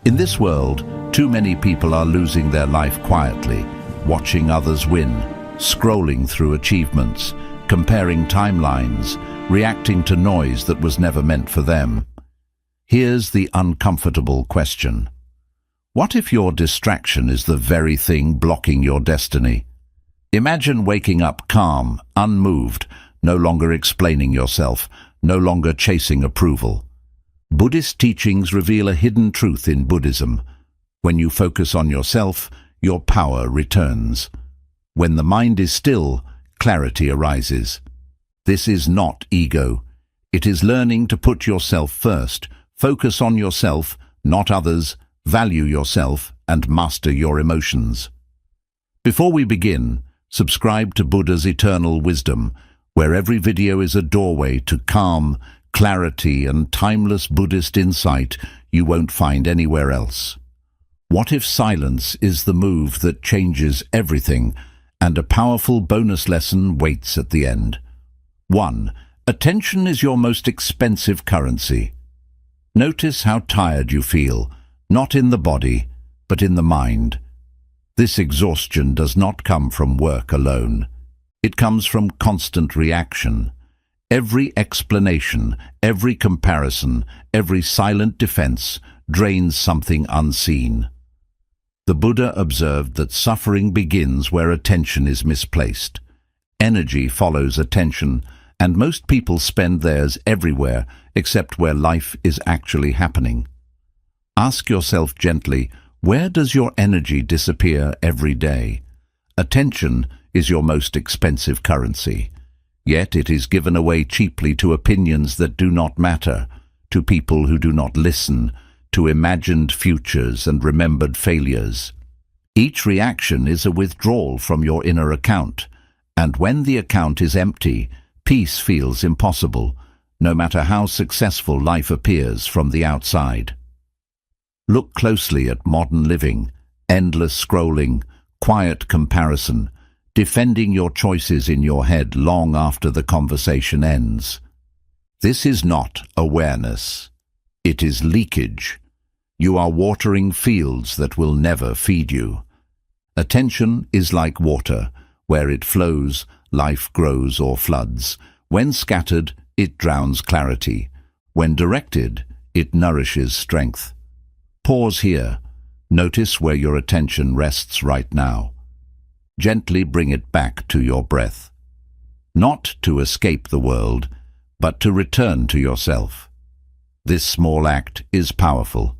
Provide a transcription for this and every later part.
In this world, too many people are losing their life quietly, watching others win, scrolling through achievements, comparing timelines, reacting to noise that was never meant for them. Here's the uncomfortable question. What if your distraction is the very thing blocking your destiny? Imagine waking up calm, unmoved, no longer explaining yourself, no longer chasing approval. Buddhist teachings reveal a hidden truth in Buddhism. When you focus on yourself, your power returns. When the mind is still, clarity arises. This is not ego. It is learning to put yourself first, focus on yourself, not others, value yourself, and master your emotions. Before we begin, subscribe to Buddha's Eternal Wisdom, where every video is a doorway to calm, clarity, and timeless Buddhist insight you won't find anywhere else. What if silence is the move that changes everything, and a powerful bonus lesson waits at the end? 1. Attention is your most expensive currency. Notice how tired you feel, not in the body, but in the mind. This exhaustion does not come from work alone. It comes from constant reaction. Every explanation, every comparison, every silent defense drains something unseen. The Buddha observed that suffering begins where attention is misplaced. Energy follows attention, and most people spend theirs everywhere except where life is actually happening. Ask yourself gently, where does your energy disappear every day? Attention is your most expensive currency. Yet it is given away cheaply to opinions that do not matter, to people who do not listen, to imagined futures and remembered failures. Each reaction is a withdrawal from your inner account, and when the account is empty, peace feels impossible, no matter how successful life appears from the outside. Look closely at modern living, endless scrolling, quiet comparison, defending your choices in your head long after the conversation ends. This is not awareness. It is leakage. You are watering fields that will never feed you. Attention is like water. Where it flows, life grows or floods. When scattered, it drowns clarity. When directed, it nourishes strength. Pause here. Notice where your attention rests right now. Gently bring it back to your breath. Not to escape the world, but to return to yourself. This small act is powerful.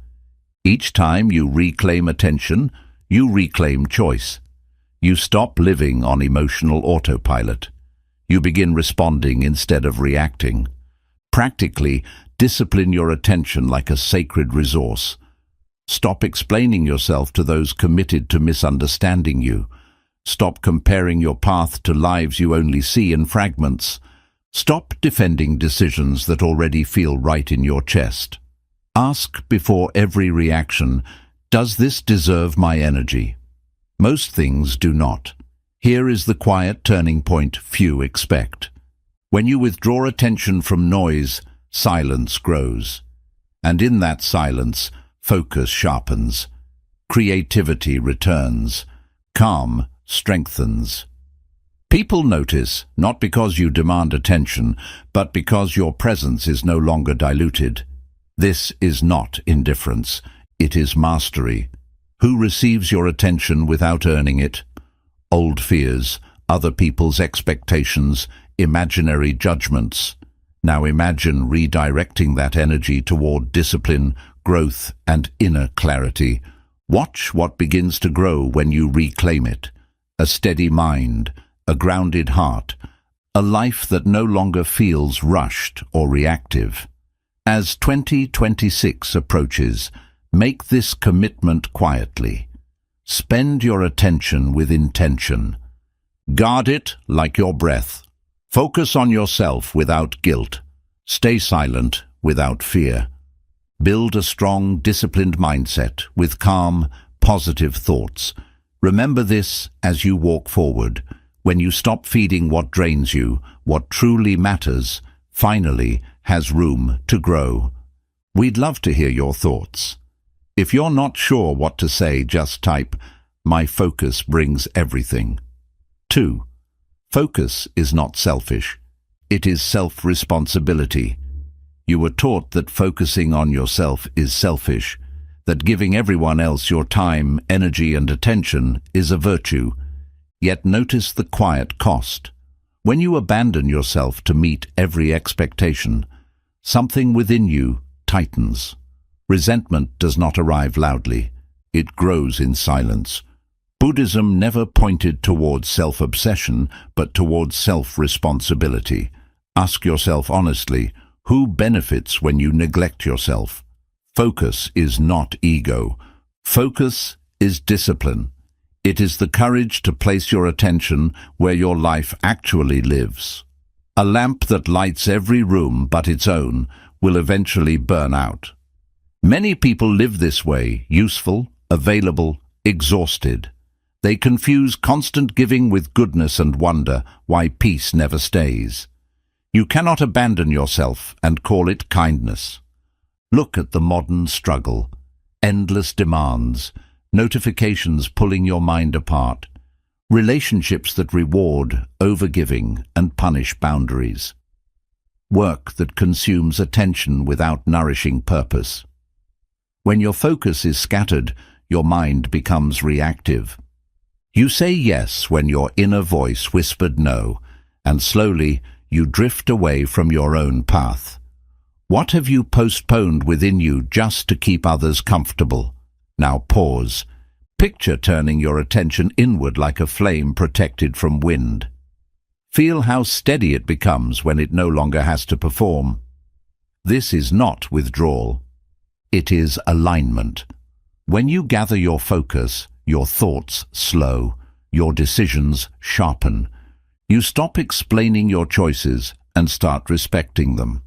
Each time you reclaim attention, you reclaim choice. You stop living on emotional autopilot. You begin responding instead of reacting. Practically, discipline your attention like a sacred resource. Stop explaining yourself to those committed to misunderstanding you. Stop comparing your path to lives you only see in fragments. Stop defending decisions that already feel right in your chest. Ask before every reaction, does this deserve my energy? Most things do not. Here is the quiet turning point few expect. When you withdraw attention from noise, silence grows. And in that silence, focus sharpens. Creativity returns. Calm strengthens. People notice, not because you demand attention, but because your presence is no longer diluted. This is not indifference, it is mastery. Who receives your attention without earning it? Old fears, other people's expectations, imaginary judgments. Now imagine redirecting that energy toward discipline, growth, and inner clarity. Watch what begins to grow when you reclaim it. A steady mind, a grounded heart, a life that no longer feels rushed or reactive. As 2026 approaches, make this commitment quietly. Spend your attention with intention. Guard it like your breath. Focus on yourself without guilt. Stay silent without fear. Build a strong, disciplined mindset with calm, positive thoughts. Remember this as you walk forward. When you stop feeding what drains you, what truly matters, finally has room to grow. We'd love to hear your thoughts. If you're not sure what to say, just type, "My focus brings everything." 2. Focus is not selfish. It is self-responsibility. You were taught that focusing on yourself is selfish, that giving everyone else your time, energy, and attention is a virtue. Yet notice the quiet cost. When you abandon yourself to meet every expectation, something within you tightens. Resentment does not arrive loudly. It grows in silence. Buddhism never pointed towards self-obsession, but towards self-responsibility. Ask yourself honestly, who benefits when you neglect yourself? Focus is not ego. Focus is discipline. It is the courage to place your attention where your life actually lives. A lamp that lights every room but its own will eventually burn out. Many people live this way, useful, available, exhausted. They confuse constant giving with goodness and wonder why peace never stays. You cannot abandon yourself and call it kindness. Look at the modern struggle. Endless demands, notifications pulling your mind apart, relationships that reward overgiving and punish boundaries, work that consumes attention without nourishing purpose. When your focus is scattered, your mind becomes reactive. You say yes when your inner voice whispered no, and slowly you drift away from your own path. What have you postponed within you just to keep others comfortable? Now pause. Picture turning your attention inward like a flame protected from wind. Feel how steady it becomes when it no longer has to perform. This is not withdrawal. It is alignment. When you gather your focus, your thoughts slow, your decisions sharpen. You stop explaining your choices and start respecting them.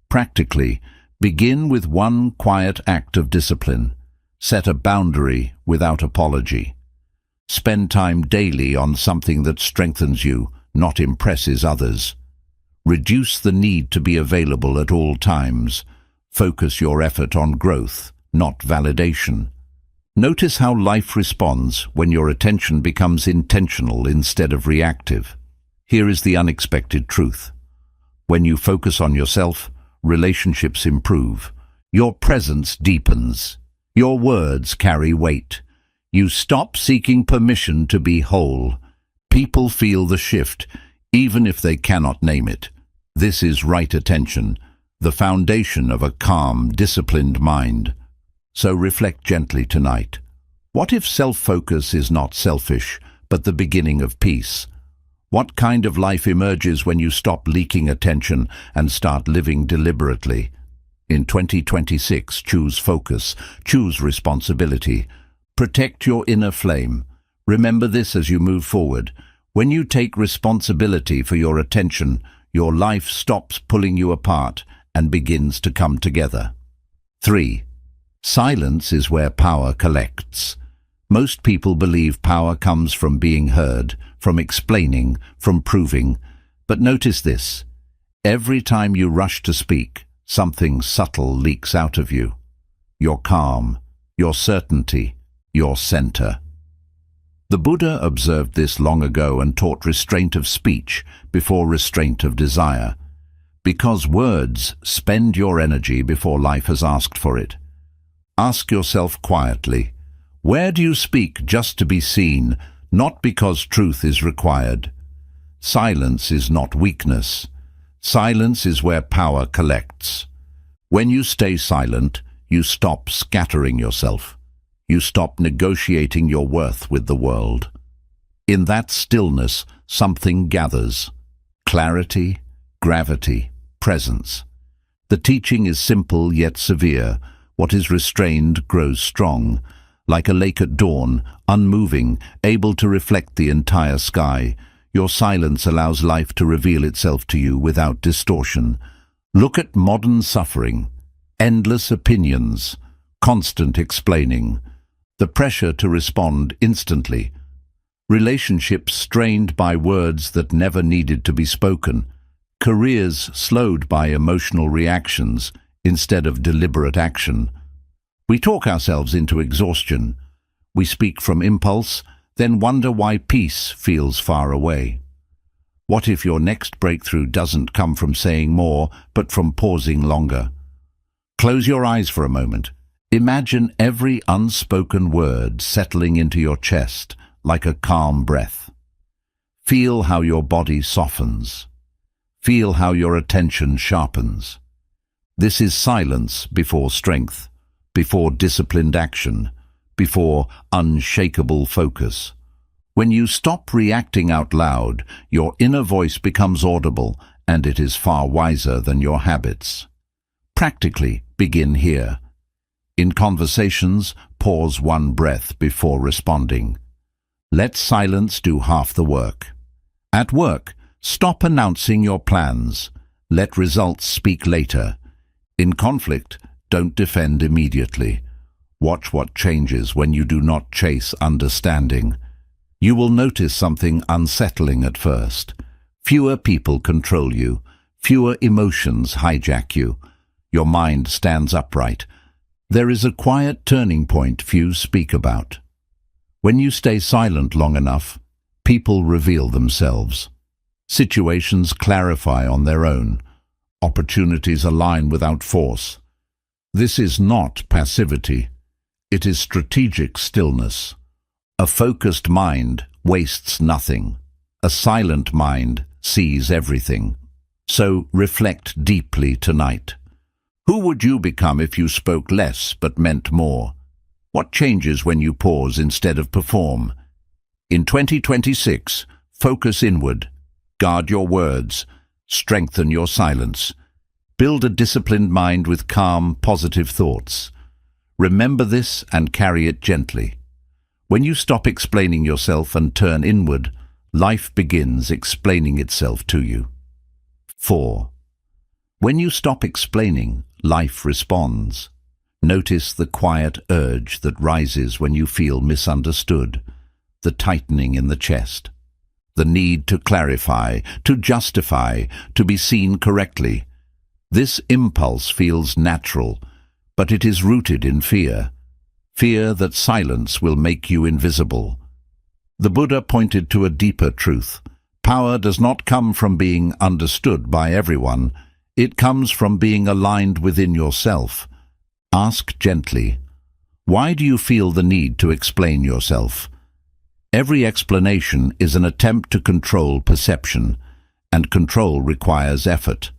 Practically, begin with one quiet act of discipline. Set a boundary without apology. Spend time daily on something that strengthens you, not impresses others. Reduce the need to be available at all times. Focus your effort on growth, not validation. Notice how life responds when your attention becomes intentional instead of reactive. Here is the unexpected truth. When you focus on yourself, relationships improve. Your presence deepens. Your words carry weight. You stop seeking permission to be whole. People feel the shift, even if they cannot name it. This is right attention, the foundation of a calm, disciplined mind. So reflect gently tonight. What if self-focus is not selfish, but the beginning of peace? What kind of life emerges when you stop leaking attention and start living deliberately? In 2026, choose focus, choose responsibility. Protect your inner flame. Remember this as you move forward. When you take responsibility for your attention, your life stops pulling you apart and begins to come together. 3. Silence is where power collects. Most people believe power comes from being heard, from explaining, from proving. But notice this. Every time you rush to speak, something subtle leaks out of you. Your calm, your certainty, your center. The Buddha observed this long ago and taught restraint of speech before restraint of desire. Because words spend your energy before life has asked for it. Ask yourself quietly, where do you speak just to be seen, not because truth is required? Silence is not weakness. Silence is where power collects. When you stay silent, you stop scattering yourself. You stop negotiating your worth with the world. In that stillness, something gathers. Clarity, gravity, presence. The teaching is simple yet severe. What is restrained grows strong. Like a lake at dawn, unmoving, able to reflect the entire sky, your silence allows life to reveal itself to you without distortion. Look at modern suffering. Endless opinions, constant explaining, the pressure to respond instantly. Relationships strained by words that never needed to be spoken. Careers slowed by emotional reactions instead of deliberate action. We talk ourselves into exhaustion. We speak from impulse, then wonder why peace feels far away. What if your next breakthrough doesn't come from saying more, but from pausing longer? Close your eyes for a moment. Imagine every unspoken word settling into your chest like a calm breath. Feel how your body softens. Feel how your attention sharpens. This is silence before strength, before disciplined action, before unshakable focus. When you stop reacting out loud, your inner voice becomes audible, and it is far wiser than your habits. Practically, begin here. In conversations, pause one breath before responding. Let silence do half the work. At work, stop announcing your plans. Let results speak later. In conflict, don't defend immediately. Watch what changes when you do not chase understanding. You will notice something unsettling at first. Fewer people control you. Fewer emotions hijack you. Your mind stands upright. There is a quiet turning point few speak about. When you stay silent long enough, people reveal themselves. Situations clarify on their own. Opportunities align without force. This is not passivity. It is strategic stillness. A focused mind wastes nothing. A silent mind sees everything. So reflect deeply tonight. Who would you become if you spoke less but meant more? What changes when you pause instead of perform? In 2026, focus inward. Guard your words. Strengthen your silence. Build a disciplined mind with calm, positive thoughts. Remember this and carry it gently. When you stop explaining yourself and turn inward, life begins explaining itself to you. 4. When you stop explaining, life responds. Notice the quiet urge that rises when you feel misunderstood, the tightening in the chest, the need to clarify, to justify, to be seen correctly. This impulse feels natural, but it is rooted in fear. Fear that silence will make you invisible. The Buddha pointed to a deeper truth. Power does not come from being understood by everyone. It comes from being aligned within yourself. Ask gently, why do you feel the need to explain yourself? Every explanation is an attempt to control perception, and control requires effort.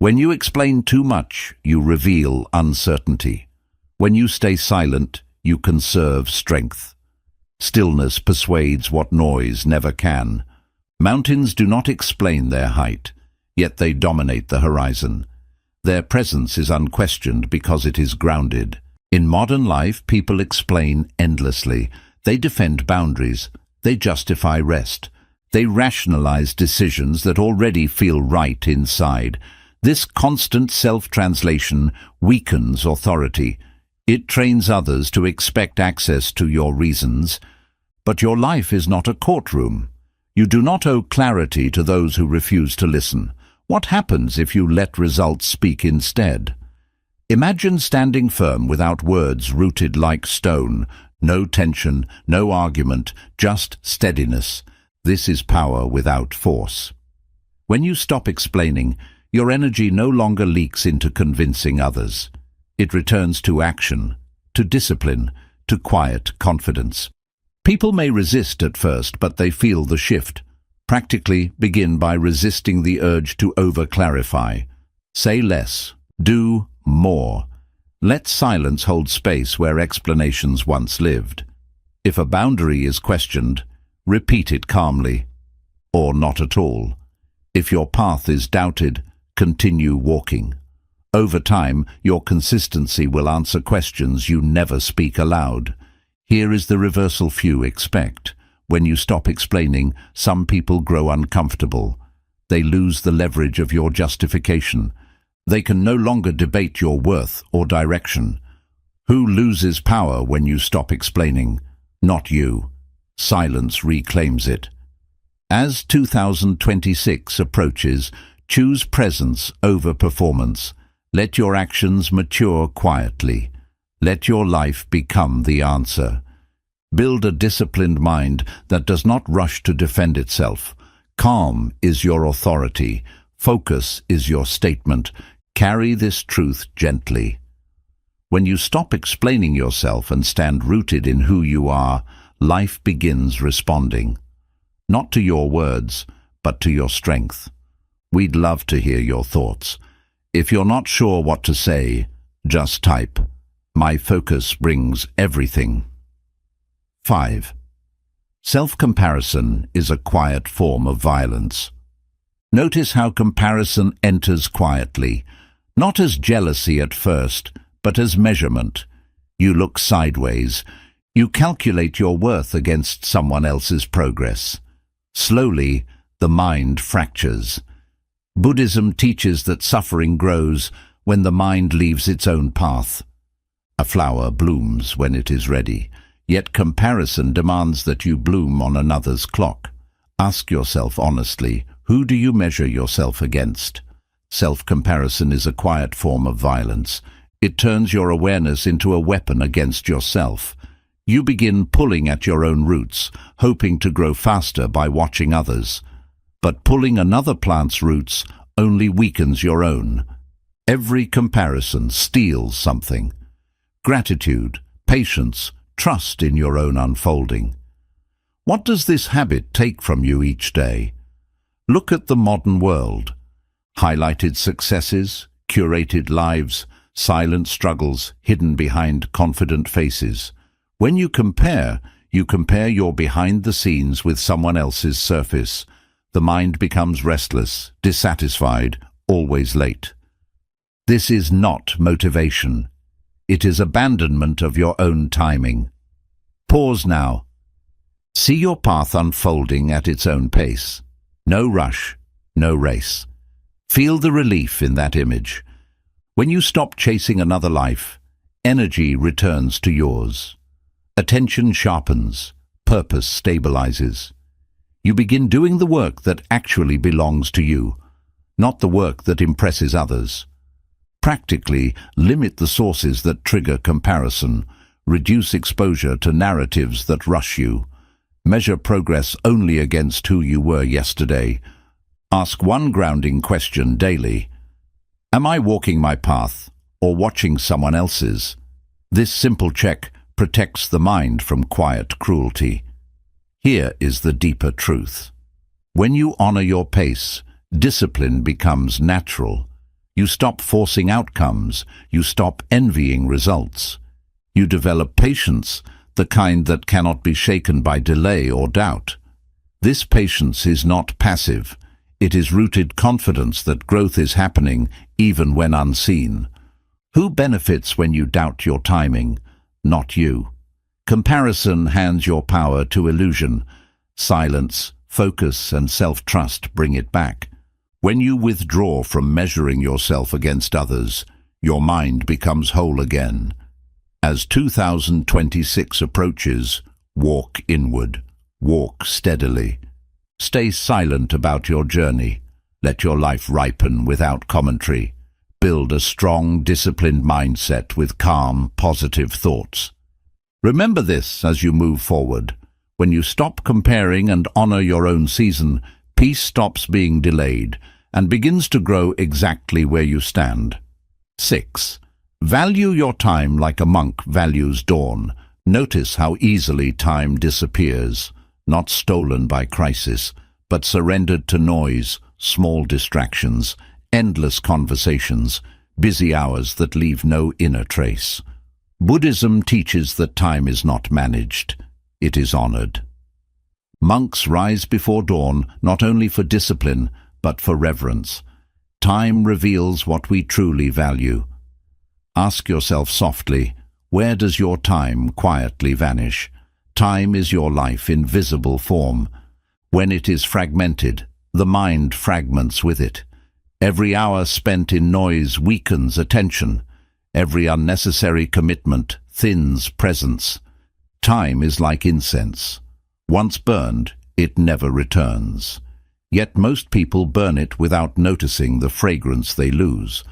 When you explain too much, you reveal uncertainty. When you stay silent, you conserve strength. Stillness persuades what noise never can. Mountains do not explain their height, yet they dominate the horizon. Their presence is unquestioned because it is grounded. In modern life, people explain endlessly. They defend boundaries. They justify rest. They rationalize decisions that already feel right inside. This constant self-translation weakens authority. It trains others to expect access to your reasons. But your life is not a courtroom. You do not owe clarity to those who refuse to listen. What happens if you let results speak instead? Imagine standing firm without words rooted like stone. No tension, no argument, just steadiness. This is power without force. When you stop explaining, your energy no longer leaks into convincing others. It returns to action, to discipline, to quiet confidence. People may resist at first, but they feel the shift. Practically begin by resisting the urge to over-clarify. Say less. Do more. Let silence hold space where explanations once lived. If a boundary is questioned, repeat it calmly, or not at all. If your path is doubted, continue walking. Over time, your consistency will answer questions you never speak aloud. Here is the reversal few expect. When you stop explaining, some people grow uncomfortable. They lose the leverage of your justification. They can no longer debate your worth or direction. Who loses power when you stop explaining? Not you. Silence reclaims it. As 2026 approaches, choose presence over performance. Let your actions mature quietly. Let your life become the answer. Build a disciplined mind that does not rush to defend itself. Calm is your authority. Focus is your statement. Carry this truth gently. When you stop explaining yourself and stand rooted in who you are, life begins responding. Not to your words, but to your strength. We'd love to hear your thoughts. If you're not sure what to say, just type, "My focus brings everything." 5. Self-comparison is a quiet form of violence. Notice how comparison enters quietly, not as jealousy at first, but as measurement. You look sideways. You calculate your worth against someone else's progress. Slowly, the mind fractures. Buddhism teaches that suffering grows when the mind leaves its own path. A flower blooms when it is ready, yet comparison demands that you bloom on another's clock. Ask yourself honestly, who do you measure yourself against? Self-comparison is a quiet form of violence. It turns your awareness into a weapon against yourself. You begin pulling at your own roots, hoping to grow faster by watching others. But pulling another plant's roots only weakens your own. Every comparison steals something. Gratitude, patience, trust in your own unfolding. What does this habit take from you each day? Look at the modern world. Highlighted successes, curated lives, silent struggles hidden behind confident faces. When you compare your behind the scenes with someone else's surface. The mind becomes restless, dissatisfied, always late. This is not motivation. It is abandonment of your own timing. Pause now. See your path unfolding at its own pace. No rush, no race. Feel the relief in that image. When you stop chasing another life, energy returns to yours. Attention sharpens, purpose stabilizes. You begin doing the work that actually belongs to you, not the work that impresses others. Practically, limit the sources that trigger comparison. Reduce exposure to narratives that rush you. Measure progress only against who you were yesterday. Ask one grounding question daily. Am I walking my path or watching someone else's? This simple check protects the mind from quiet cruelty. Here is the deeper truth. When you honor your pace, discipline becomes natural. You stop forcing outcomes. You stop envying results. You develop patience, the kind that cannot be shaken by delay or doubt. This patience is not passive. It is rooted confidence that growth is happening even when unseen. Who benefits when you doubt your timing? Not you. Comparison hands your power to illusion. Silence, focus, and self-trust bring it back. When you withdraw from measuring yourself against others, your mind becomes whole again. As 2026 approaches, walk inward. Walk steadily. Stay silent about your journey. Let your life ripen without commentary. Build a strong, disciplined mindset with calm, positive thoughts. Remember this as you move forward. When you stop comparing and honor your own season, peace stops being delayed and begins to grow exactly where you stand. 6. Value your time like a monk values dawn. Notice how easily time disappears, not stolen by crisis, but surrendered to noise, small distractions, endless conversations, busy hours that leave no inner trace. Buddhism teaches that time is not managed, it is honored. Monks rise before dawn not only for discipline, but for reverence. Time reveals what we truly value. Ask yourself softly, where does your time quietly vanish? Time is your life in visible form. When it is fragmented, the mind fragments with it. Every hour spent in noise weakens attention. Every unnecessary commitment thins presence. Time is like incense. Once burned, it never returns. Yet most people burn it without noticing the fragrance they lose.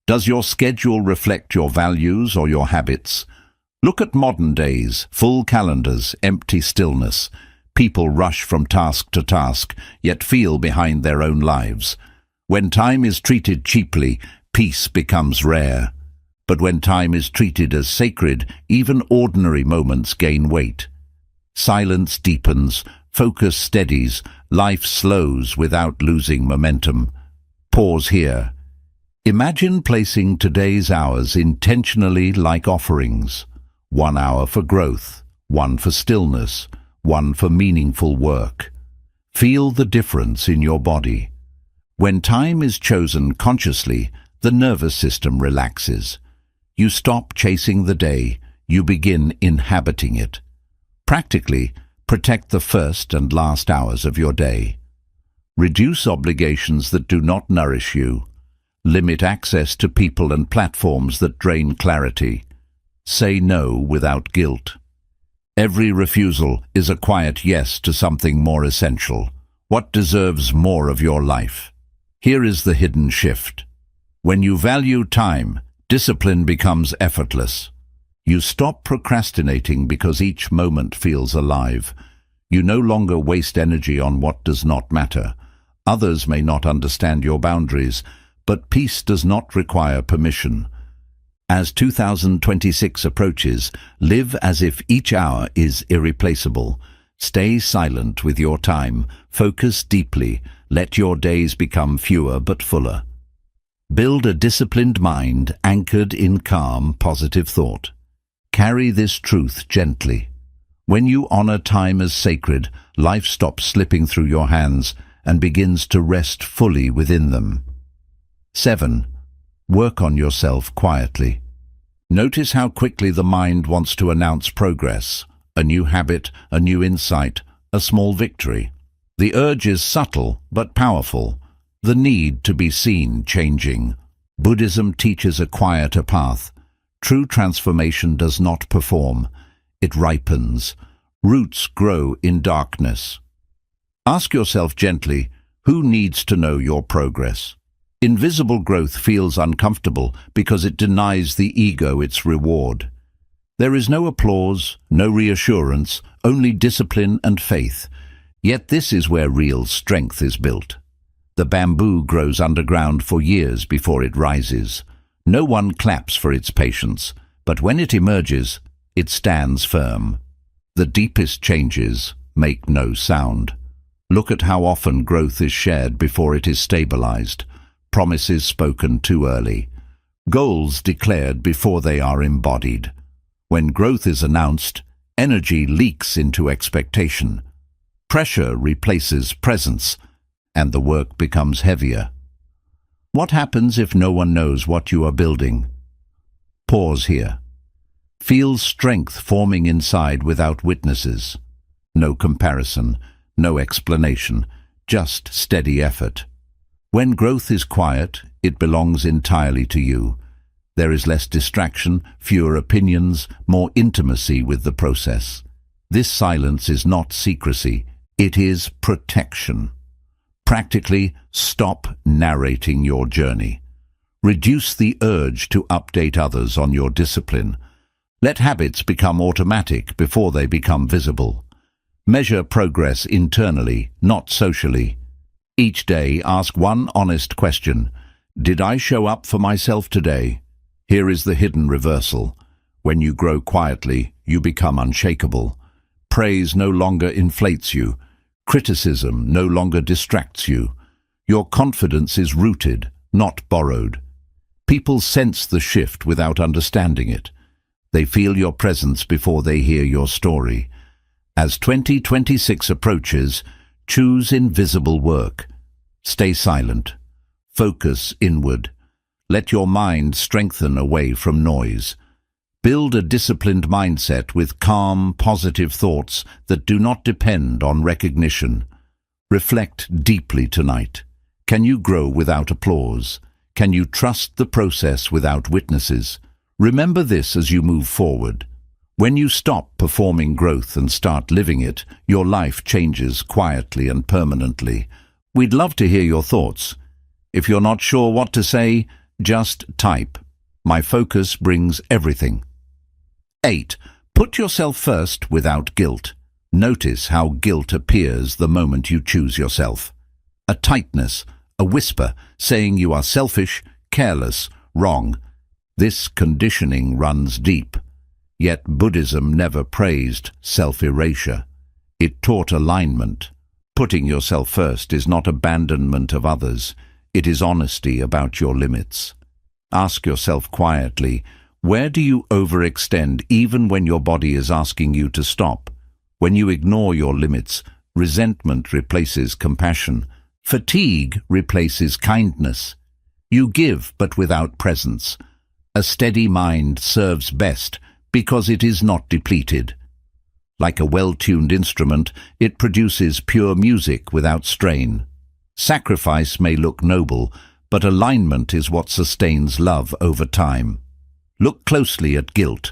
Does your schedule reflect your values or your habits? Look at modern days, full calendars, empty stillness. People rush from task to task, yet feel behind their own lives. When time is treated cheaply, peace becomes rare. But when time is treated as sacred, even ordinary moments gain weight. Silence deepens, focus steadies, life slows without losing momentum. Pause here. Imagine placing today's hours intentionally like offerings. 1 hour for growth, 1 for stillness, 1 for meaningful work. Feel the difference in your body. When time is chosen consciously, the nervous system relaxes. You stop chasing the day, you begin inhabiting it. Practically, protect the first and last hours of your day. Reduce obligations that do not nourish you. Limit access to people and platforms that drain clarity. Say no without guilt. Every refusal is a quiet yes to something more essential. What deserves more of your life? Here is the hidden shift. When you value time, discipline becomes effortless. You stop procrastinating because each moment feels alive. You no longer waste energy on what does not matter. Others may not understand your boundaries, but peace does not require permission. As 2026 approaches, live as if each hour is irreplaceable. Stay silent with your time, focus deeply, let your days become fewer but fuller. Build a disciplined mind anchored in calm, positive thought. Carry this truth gently. When you honor time as sacred, life stops slipping through your hands and begins to rest fully within them. 7. Work on yourself quietly. Notice how quickly the mind wants to announce progress, a new habit, a new insight, a small victory. The urge is subtle but powerful, the need to be seen changing. Buddhism teaches a quieter path. True transformation does not perform, it ripens. Roots grow in darkness. Ask yourself gently, who needs to know your progress? Invisible growth feels uncomfortable because it denies the ego its reward. There is no applause, no reassurance, only discipline and faith. Yet this is where real strength is built. The bamboo grows underground for years before it rises. No one claps for its patience, but when it emerges, it stands firm. The deepest changes make no sound. Look at how often growth is shared before it is stabilized. Promises spoken too early. Goals declared before they are embodied. When growth is announced, energy leaks into expectation. Pressure replaces presence, and the work becomes heavier. What happens if no one knows what you are building? Pause here. Feel strength forming inside without witnesses. No comparison, no explanation, just steady effort. When growth is quiet, it belongs entirely to you. There is less distraction, fewer opinions, more intimacy with the process. This silence is not secrecy, it is protection. Practically, stop narrating your journey. Reduce the urge to update others on your discipline. Let habits become automatic before they become visible. Measure progress internally, not socially. Each day, ask one honest question. Did I show up for myself today? Here is the hidden reversal. When you grow quietly, you become unshakable. Praise no longer inflates you. Criticism no longer distracts you. Your confidence is rooted, not borrowed. People sense the shift without understanding it. They feel your presence before they hear your story. As 2026 approaches, choose invisible work. Stay silent. Focus inward. Let your mind strengthen away from noise. Build a disciplined mindset with calm, positive thoughts that do not depend on recognition. Reflect deeply tonight. Can you grow without applause? Can you trust the process without witnesses? Remember this as you move forward. When you stop performing growth and start living it, your life changes quietly and permanently. We'd love to hear your thoughts. If you're not sure what to say, just type. My focus brings everything. 8. Put yourself first without guilt. Notice how guilt appears the moment you choose yourself. A tightness, a whisper, saying you are selfish, careless, wrong. This conditioning runs deep. Yet Buddhism never praised self-erasure. It taught alignment. Putting yourself first is not abandonment of others. It is honesty about your limits. Ask yourself quietly, where do you overextend even when your body is asking you to stop? When you ignore your limits, resentment replaces compassion. Fatigue replaces kindness. You give but without presence. A steady mind serves best because it is not depleted. Like a well-tuned instrument, it produces pure music without strain. Sacrifice may look noble, but alignment is what sustains love over time. Look closely at guilt.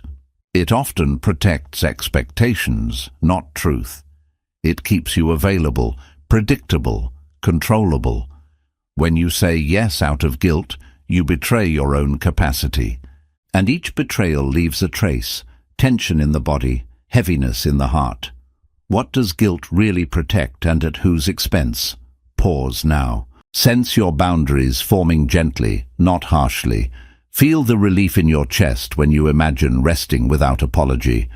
It often protects expectations, not truth. It keeps you available, predictable, controllable. When you say yes out of guilt, you betray your own capacity. And each betrayal leaves a trace, tension in the body, heaviness in the heart. What does guilt really protect, and at whose expense? Pause now. Sense your boundaries forming gently, not harshly. Feel the relief in your chest when you imagine resting without apology.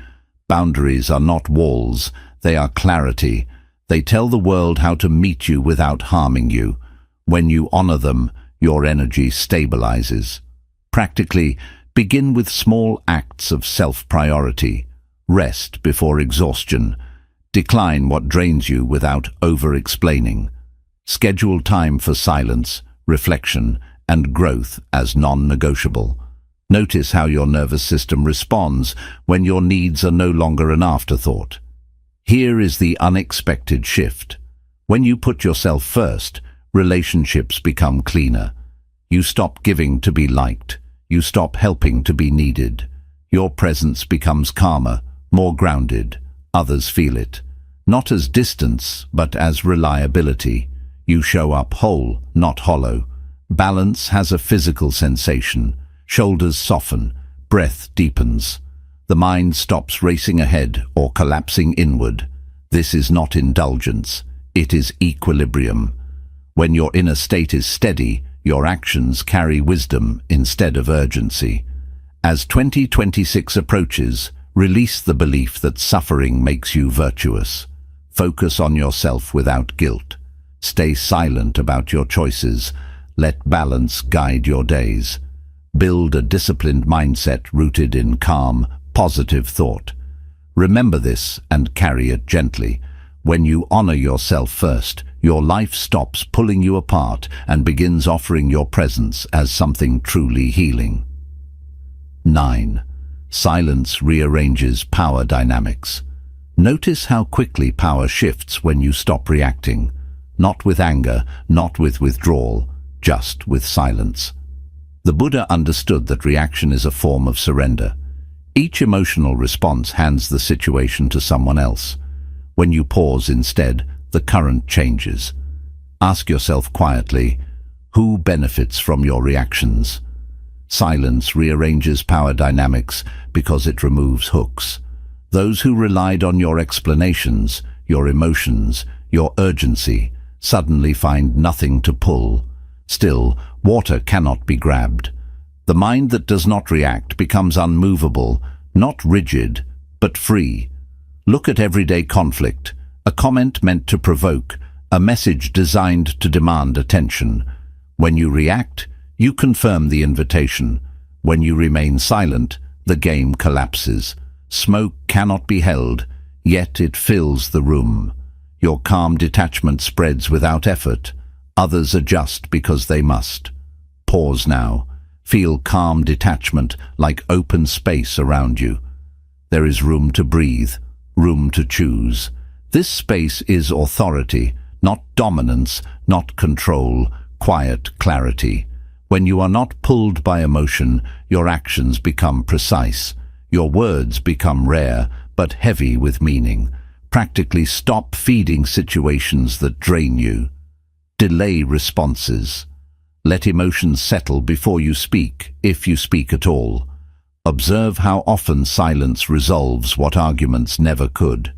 Boundaries are not walls, they are clarity. They tell the world how to meet you without harming you. When you honor them, your energy stabilizes. Practically, begin with small acts of self-priority. Rest before exhaustion. Decline what drains you without over-explaining. Schedule time for silence, reflection, and growth as non-negotiable. Notice how your nervous system responds when your needs are no longer an afterthought. Here is the unexpected shift. When you put yourself first, relationships become cleaner. You stop giving to be liked. You stop helping to be needed. Your presence becomes calmer, more grounded. Others feel it. Not as distance, but as reliability. You show up whole, not hollow. Balance has a physical sensation. Shoulders soften, breath deepens. The mind stops racing ahead or collapsing inward. This is not indulgence, it is equilibrium. When your inner state is steady, your actions carry wisdom instead of urgency. As 2026 approaches, release the belief that suffering makes you virtuous. Focus on yourself without guilt. Stay silent about your choices. Let balance guide your days. Build a disciplined mindset rooted in calm, positive thought. Remember this and carry it gently. When you honor yourself first, your life stops pulling you apart and begins offering your presence as something truly healing. 9. Silence rearranges power dynamics. Notice how quickly power shifts when you stop reacting. Not with anger, not with withdrawal, just with silence. The Buddha understood that reaction is a form of surrender. Each emotional response hands the situation to someone else. When you pause instead, the current changes. Ask yourself quietly, who benefits from your reactions? Silence rearranges power dynamics because it removes hooks. Those who relied on your explanations, your emotions, your urgency, suddenly find nothing to pull. Still, water cannot be grabbed. The mind that does not react becomes unmovable, not rigid, but free. Look at everyday conflict, a comment meant to provoke, a message designed to demand attention. When you react, you confirm the invitation. When you remain silent, the game collapses. Smoke cannot be held, yet it fills the room. Your calm detachment spreads without effort. Others adjust because they must. Pause now. Feel calm detachment like open space around you. There is room to breathe, room to choose. This space is authority, not dominance, not control, quiet clarity. When you are not pulled by emotion, your actions become precise. Your words become rare, but heavy with meaning. Practically stop feeding situations that drain you. Delay responses. Let emotions settle before you speak, if you speak at all. Observe how often silence resolves what arguments never could.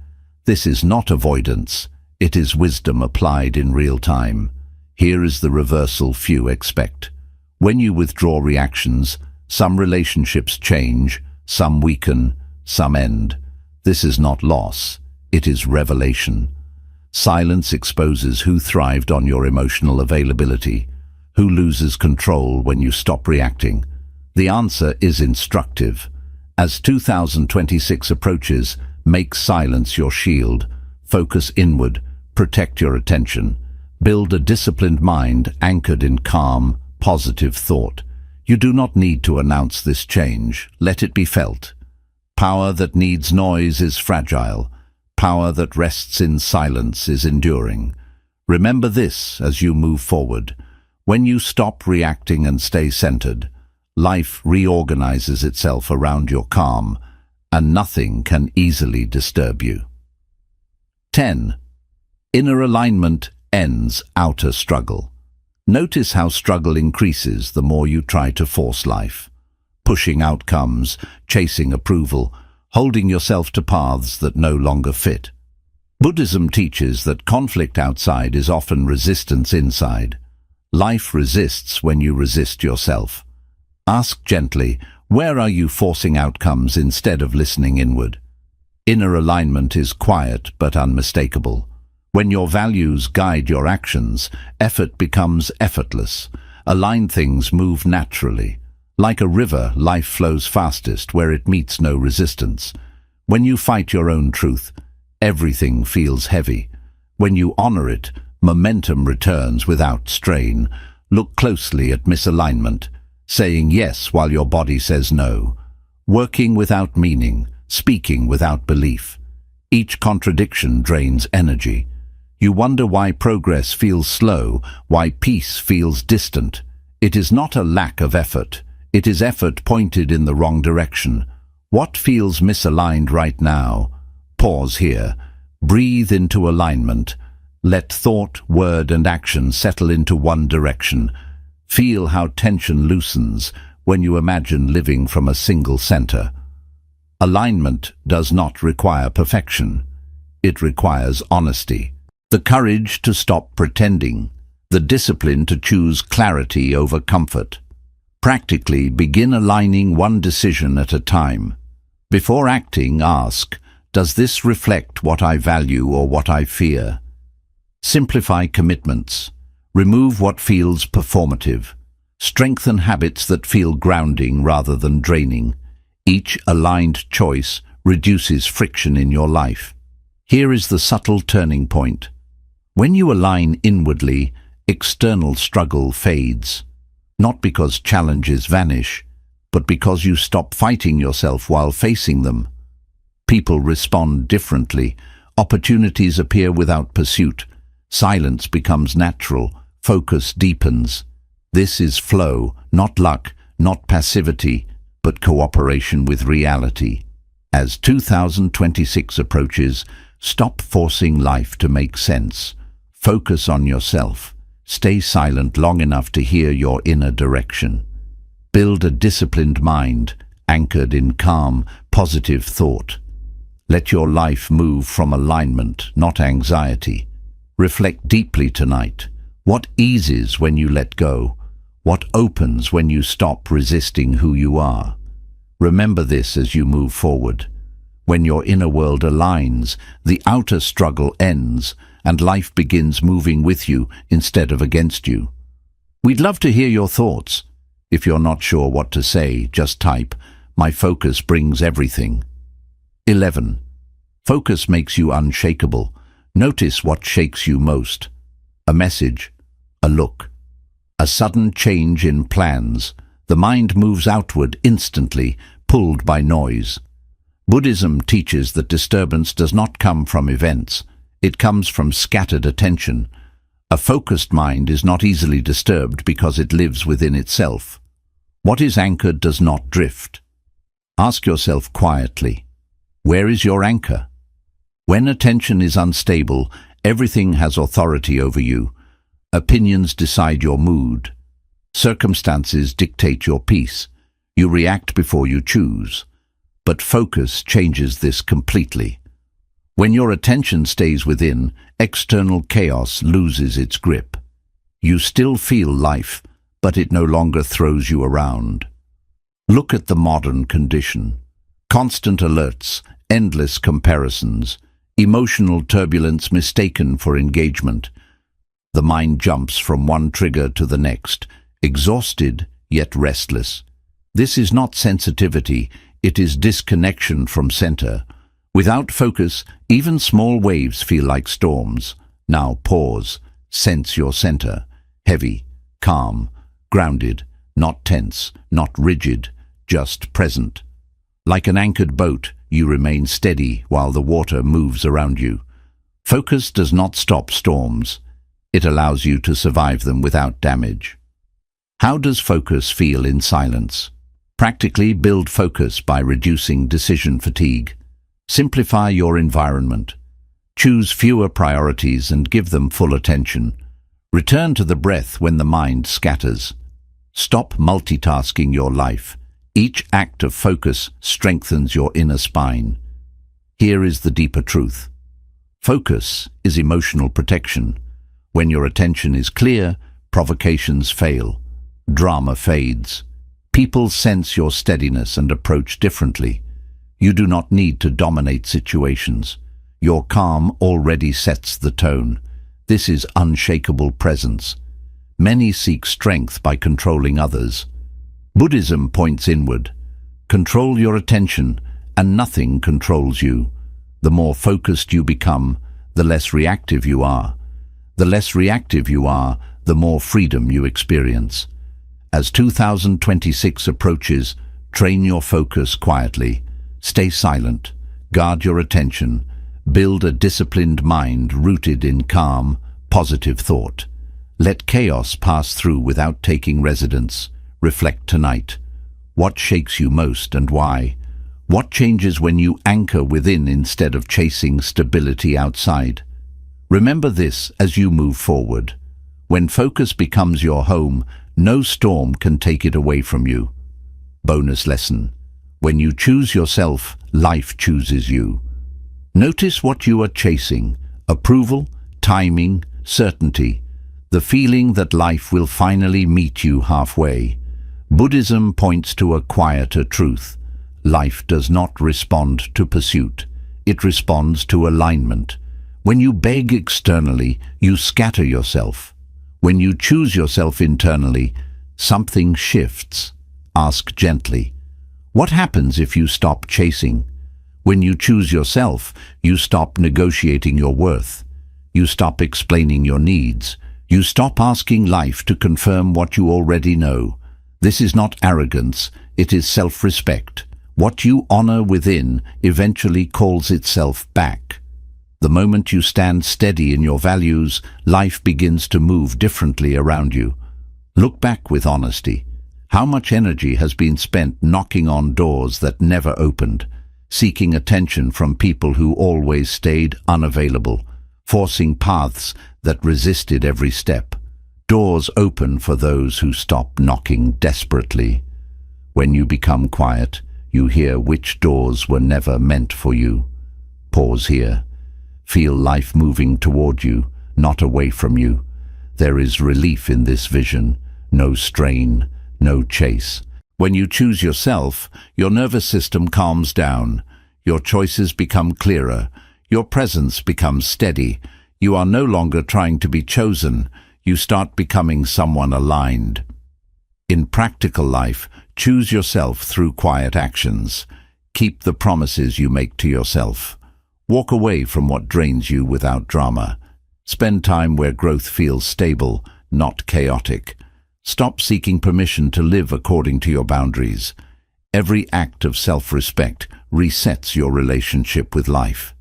This is not avoidance, it is wisdom applied in real time. Here is the reversal few expect. When you withdraw reactions, some relationships change, some weaken, some end. This is not loss, it is revelation. Silence exposes who thrived on your emotional availability, who loses control when you stop reacting. The answer is instructive. As 2026 approaches, make silence your shield. Focus inward, protect your attention. Build a disciplined mind anchored in calm, positive thought. You do not need to announce this change. Let it be felt. Power that needs noise is fragile. Power that rests in silence is enduring. Remember this as you move forward. When you stop reacting and stay centered, life reorganizes itself around your calm, and nothing can easily disturb you. 10. Inner alignment ends outer struggle. Notice how struggle increases the more you try to force life. Pushing outcomes, chasing approval, holding yourself to paths that no longer fit. Buddhism teaches that conflict outside is often resistance inside. Life resists when you resist yourself. Ask gently, where are you forcing outcomes instead of listening inward? Inner alignment is quiet but unmistakable. When your values guide your actions, effort becomes effortless. Aligned things move naturally. Like a river, life flows fastest where it meets no resistance. When you fight your own truth, everything feels heavy. When you honor it, momentum returns without strain. Look closely at misalignment. Saying yes while your body says no. Working without meaning, speaking without belief. Each contradiction drains energy. You wonder why progress feels slow, why peace feels distant. It is not a lack of effort. It is effort pointed in the wrong direction. What feels misaligned right now? Pause here. Breathe into alignment. Let thought, word, and action settle into one direction. Feel how tension loosens when you imagine living from a single center. Alignment does not require perfection. It requires honesty. The courage to stop pretending. The discipline to choose clarity over comfort. Practically, begin aligning one decision at a time. Before acting, ask, does this reflect what I value or what I fear? Simplify commitments. Remove what feels performative. Strengthen habits that feel grounding rather than draining. Each aligned choice reduces friction in your life. Here is the subtle turning point. When you align inwardly, external struggle fades. Not because challenges vanish, but because you stop fighting yourself while facing them. People respond differently. Opportunities appear without pursuit. Silence becomes natural. Focus deepens. This is flow, not luck, not passivity, but cooperation with reality. As 2026 approaches, stop forcing life to make sense. Focus on yourself. Stay silent long enough to hear your inner direction. Build a disciplined mind, anchored in calm, positive thought. Let your life move from alignment, not anxiety. Reflect deeply tonight. What eases when you let go? What opens when you stop resisting who you are? Remember this as you move forward. When your inner world aligns, the outer struggle ends, and life begins moving with you instead of against you. We'd love to hear your thoughts. If you're not sure what to say, just type, "My focus brings everything." 11. Focus makes you unshakable. Notice what shakes you most. A message, a look, a sudden change in plans. The mind moves outward instantly, pulled by noise. Buddhism teaches that disturbance does not come from events. It comes from scattered attention. A focused mind is not easily disturbed because it lives within itself. What is anchored does not drift. Ask yourself quietly, where is your anchor? When attention is unstable, everything has authority over you. Opinions decide your mood. Circumstances dictate your peace. You react before you choose. But focus changes this completely. When your attention stays within, external chaos loses its grip. You still feel life, but it no longer throws you around. Look at the modern condition. Constant alerts, endless comparisons, emotional turbulence mistaken for engagement. The mind jumps from one trigger to the next, exhausted yet restless. This is not sensitivity, it is disconnection from center. Without focus, even small waves feel like storms. Now pause, sense your center. Heavy, calm, grounded, not tense, not rigid, just present. Like an anchored boat, you remain steady while the water moves around you. Focus does not stop storms. It allows you to survive them without damage. How does focus feel in silence? Practically build focus by reducing decision fatigue. Simplify your environment. Choose fewer priorities and give them full attention. Return to the breath when the mind scatters. Stop multitasking your life. Each act of focus strengthens your inner spine. Here is the deeper truth. Focus is emotional protection. When your attention is clear, provocations fail. Drama fades. People sense your steadiness and approach differently. You do not need to dominate situations. Your calm already sets the tone. This is unshakable presence. Many seek strength by controlling others. Buddhism points inward. Control your attention, and nothing controls you. The more focused you become, the less reactive you are. The less reactive you are, the more freedom you experience. As 2026 approaches, train your focus quietly. Stay silent. Guard your attention. Build a disciplined mind rooted in calm, positive thought. Let chaos pass through without taking residence. Reflect tonight. What shakes you most and why? What changes when you anchor within instead of chasing stability outside? Remember this as you move forward. When focus becomes your home, no storm can take it away from you. Bonus lesson. When you choose yourself, life chooses you. Notice what you are chasing: approval, timing, certainty, the feeling that life will finally meet you halfway. Buddhism points to a quieter truth. Life does not respond to pursuit. It responds to alignment. When you beg externally, you scatter yourself. When you choose yourself internally, something shifts. Ask gently, what happens if you stop chasing? When you choose yourself, you stop negotiating your worth. You stop explaining your needs. You stop asking life to confirm what you already know. This is not arrogance, it is self-respect. What you honor within eventually calls itself back. The moment you stand steady in your values, life begins to move differently around you. Look back with honesty. How much energy has been spent knocking on doors that never opened, seeking attention from people who always stayed unavailable, forcing paths that resisted every step? Doors open for those who stop knocking desperately. When you become quiet, you hear which doors were never meant for you. Pause here. Feel life moving toward you, not away from you. There is relief in this vision. No strain, no chase. When you choose yourself, your nervous system calms down. Your choices become clearer. Your presence becomes steady. You are no longer trying to be chosen. You start becoming someone aligned. In practical life, choose yourself through quiet actions. Keep the promises you make to yourself. Walk away from what drains you without drama. Spend time where growth feels stable, not chaotic. Stop seeking permission to live according to your boundaries. Every act of self-respect resets your relationship with life.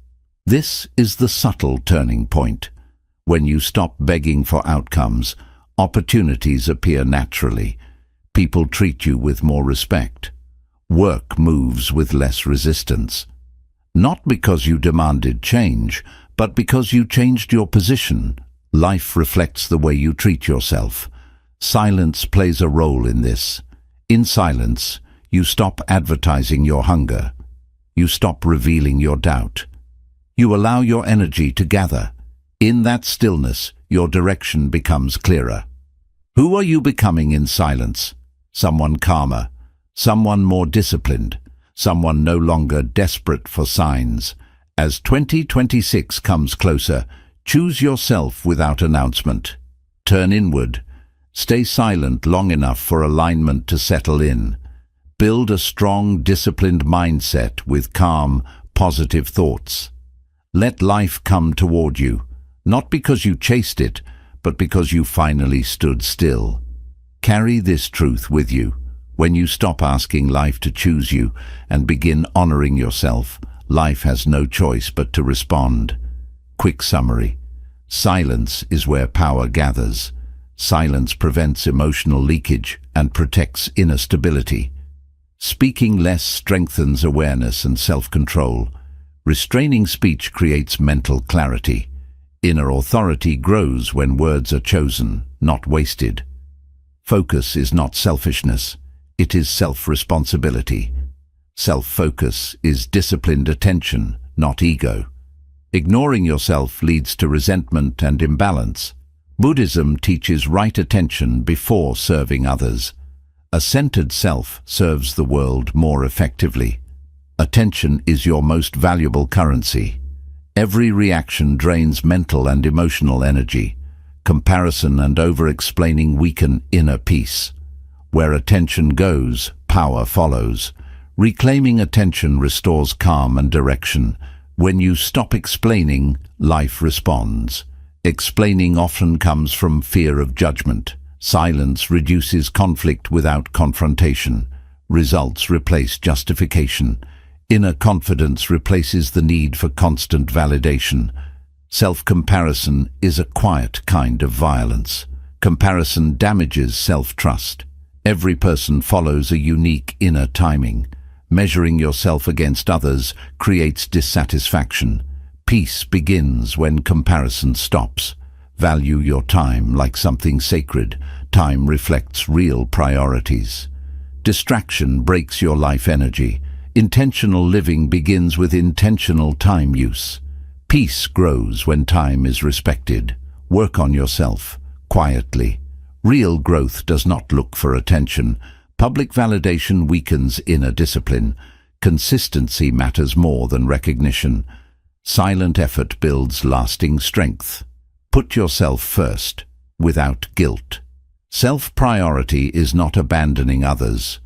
This is the subtle turning point. When you stop begging for outcomes, opportunities appear naturally. People treat you with more respect. Work moves with less resistance. Not because you demanded change, but because you changed your position. Life reflects the way you treat yourself. Silence plays a role in this. In silence, You stop advertising your hunger. You stop revealing your doubt. You allow your energy to gather. In that stillness, your direction becomes clearer. Who are you becoming in silence? Someone calmer, someone more disciplined, someone no longer desperate for signs. As 2026 comes closer, choose yourself without announcement. Turn inward. Stay silent long enough for alignment to settle in. Build a strong, disciplined mindset with calm, positive thoughts. Let life come toward you, not because you chased it, but because you finally stood still. Carry this truth with you. When you stop asking life to choose you and begin honoring yourself, life has no choice but to respond. Quick summary. Silence is where power gathers. Silence prevents emotional leakage and protects inner stability. Speaking less strengthens awareness and self-control. Restraining speech creates mental clarity. Inner authority grows when words are chosen, not wasted. Focus is not selfishness. It is self-responsibility. Self-focus is disciplined attention, not ego. Ignoring yourself leads to resentment and imbalance. Buddhism teaches right attention before serving others. A centered self serves the world more effectively. Attention is your most valuable currency. Every reaction drains mental and emotional energy. Comparison and over-explaining weaken inner peace. Where attention goes, power follows. Reclaiming attention restores calm and direction. When you stop explaining, life responds. Explaining often comes from fear of judgment. Silence reduces conflict without confrontation. Results replace justification. Inner confidence replaces the need for constant validation. Self-comparison is a quiet kind of violence. Comparison damages self-trust. Every person follows a unique inner timing. Measuring yourself against others creates dissatisfaction. Peace begins when comparison stops. Value your time like something sacred. Time reflects real priorities. Distraction breaks your life energy. Intentional living begins with intentional time use. Peace grows when time is respected. Work on yourself, quietly. Real growth does not look for attention. Public validation weakens inner discipline. Consistency matters more than recognition. Silent effort builds lasting strength. Put yourself first, without guilt. Self-priority is not abandoning others.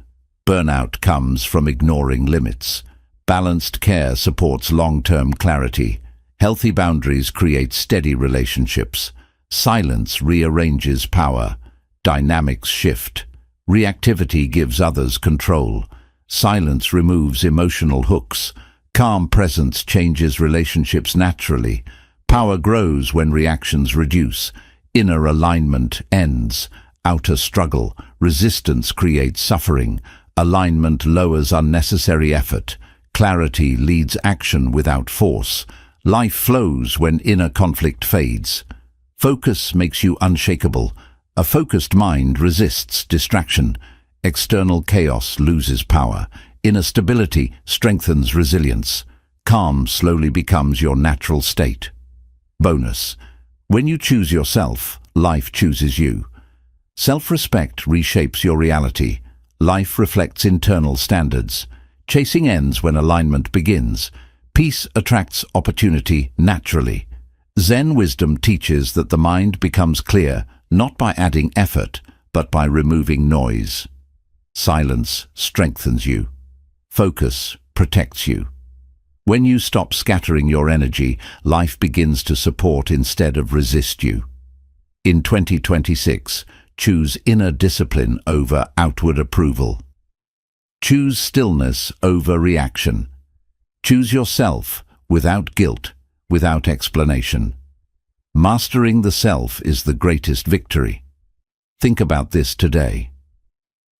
Burnout comes from ignoring limits. Balanced care supports long-term clarity. Healthy boundaries create steady relationships. Silence rearranges power. Dynamics shift. Reactivity gives others control. Silence removes emotional hooks. Calm presence changes relationships naturally. Power grows when reactions reduce. Inner alignment ends. Outer struggle. Resistance creates suffering. Alignment lowers unnecessary effort. Clarity leads action without force. Life flows when inner conflict fades. Focus makes you unshakable. A focused mind resists distraction. External chaos loses power. Inner stability strengthens resilience. Calm slowly becomes your natural state. Bonus. When you choose yourself, life chooses you. Self-respect reshapes your reality. Life reflects internal standards. Chasing ends when alignment begins. Peace attracts opportunity naturally. Zen wisdom teaches that the mind becomes clear not by adding effort, but by removing noise. Silence strengthens you. Focus protects you. When you stop scattering your energy, life begins to support instead of resist you. In 2026, choose inner discipline over outward approval. Choose stillness over reaction. Choose yourself without guilt, without explanation. Mastering the self is the greatest victory. Think about this today.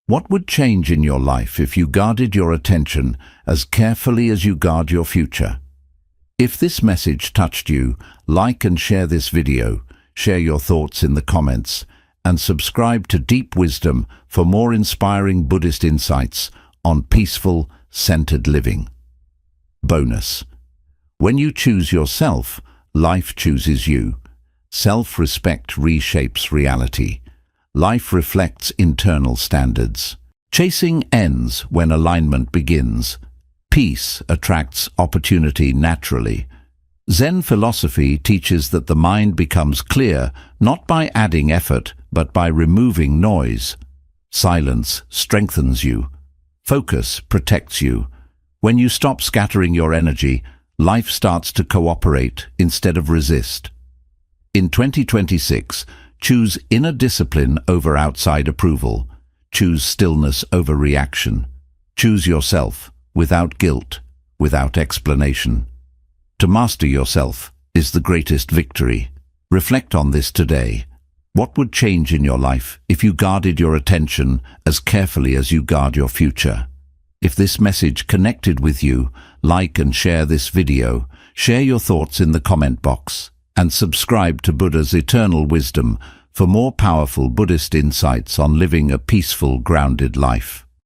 What would change in your life if you guarded your attention as carefully as you guard your future? If this message touched you, like and share this video, share your thoughts in the comments, and subscribe to Deep Wisdom for more inspiring Buddhist insights on peaceful, centered living. Bonus. When you choose yourself, life chooses you. Self-respect reshapes reality. Life reflects internal standards. Chasing ends when alignment begins. Peace attracts opportunity naturally. Zen philosophy teaches that the mind becomes clear not by adding effort, but by removing noise. Silence strengthens you. Focus protects you. When you stop scattering your energy, life starts to cooperate instead of resist. In 2026, choose inner discipline over outside approval. Choose stillness over reaction. Choose yourself without guilt, without explanation. To master yourself is the greatest victory. Reflect on this today. What would change in your life if you guarded your attention as carefully as you guard your future? If this message connected with you, like and share this video, share your thoughts in the comment box, and subscribe to Buddha's Eternal Wisdom for more powerful Buddhist insights on living a peaceful, grounded life.